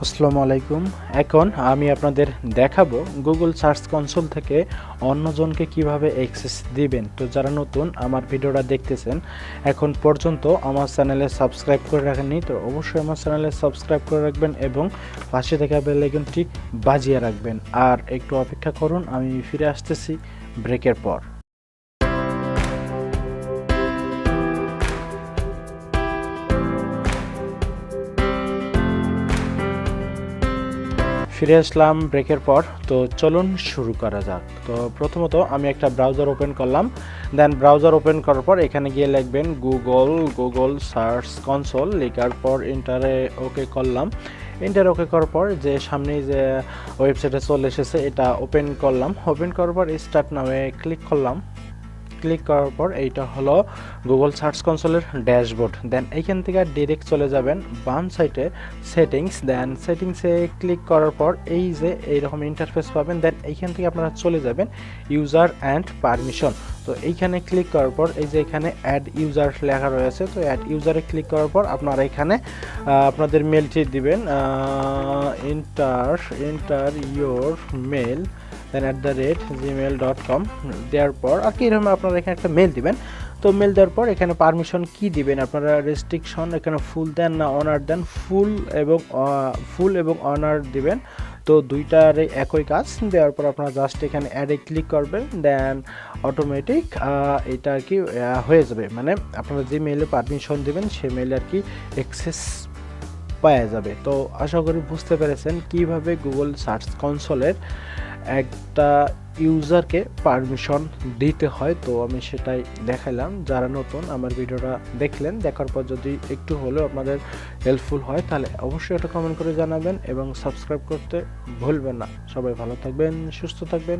আসসালামু আলাইকুম। এখন আমি আপনাদের দেখাবো গুগল সার্চ কনসোল থেকে অন্যজনকে কিভাবে অ্যাক্সেস দিবেন। তো যারা নতুন আমার ভিডিওটা দেখতেছেন, এখন পর্যন্ত আমার চ্যানেলে সাবস্ক্রাইব করে রাখেননি, তো অবশ্যই আমার চ্যানেলে সাবস্ক্রাইব করে রাখবেন এবং পাশে থাকা বেল আইকনটি বাজিয়ে রাখবেন। আর একটু অপেক্ষা করুন, আমি ফিরে আসতেছি ব্রেকের পর। ফিরে আসলাম ব্রেকের পর। তো চলুন শুরু করা যাক। তো প্রথমত আমি একটা ব্রাউজার ওপেন করলাম, দেন ব্রাউজার ওপেন করার পর এখানে গিয়ে লিখবেন গুগল সার্চ কনসোল, লেখার পর এন্টারে ওকে করলাম। এন্টার ওকে করার পর যে সামনেই যে ওয়েবসাইটে চলে এসেছে এটা ওপেন করলাম। ওপেন করার পর স্টার্ট নামে ক্লিক করলাম। ক্লিক করার পর এইটা হলো গুগল সার্চ কনসোলের ড্যাশবোর্ড। দেন এইখান থেকে ডিরেক্ট চলে যাবেন বাম সাইডে সেটিংস। দেন সেটিংসে ক্লিক করার পর এই যে এইরকম ইন্টারফেস পাবেন। দেন এইখান থেকে আপনারা চলে যাবেন ইউজার অ্যান্ড পারমিশন। তো এইখানে ক্লিক করার পর এই যে এখানে অ্যাড ইউজার লেখা রয়েছে, তো অ্যাড ইউজারে ক্লিক করার পর আপনারা এখানে আপনাদের মেলটি দিবেন, enter your mail then @gmail.com দেওয়ার পর আর কি এরকম আপনারা এখানে একটা মেল দিবেন। তো মেল দেওয়ার পর এখানে পারমিশন কি দিবেন, আপনারা রেস্ট্রিকশন এখানে ফুল দেন না অনার দেন, ফুল এবং অনার দিবেন। তো দুইটার একই কাজ। দেওয়ার পর আপনারা জাস্ট এখানে অ্যাডে ক্লিক করবেন, দেন অটোমেটিক এটা আর কি হয়ে যাবে, মানে আপনারা যে মেইলে পারমিশন দিবেন সে মেইলে আর কি অ্যাক্সেস পাওয়া যাবে। তো আশা করি বুঝতে পেরেছেন কিভাবে গুগল সার্চ কনসোলের একটা ইউজারকে পারমিশন দিতে হয়। তো আমি সেটাই দেখাইলাম। যারা নতুন আমার ভিডিওটা দেখলেন, দেখার পর যদি একটু হলেও আপনাদের হেল্পফুল হয় তাহলে অবশ্যই একটা কমেন্ট করে জানাবেন এবং সাবস্ক্রাইব করতে ভুলবেন না। সবাই ভালো থাকবেন, সুস্থ থাকবেন।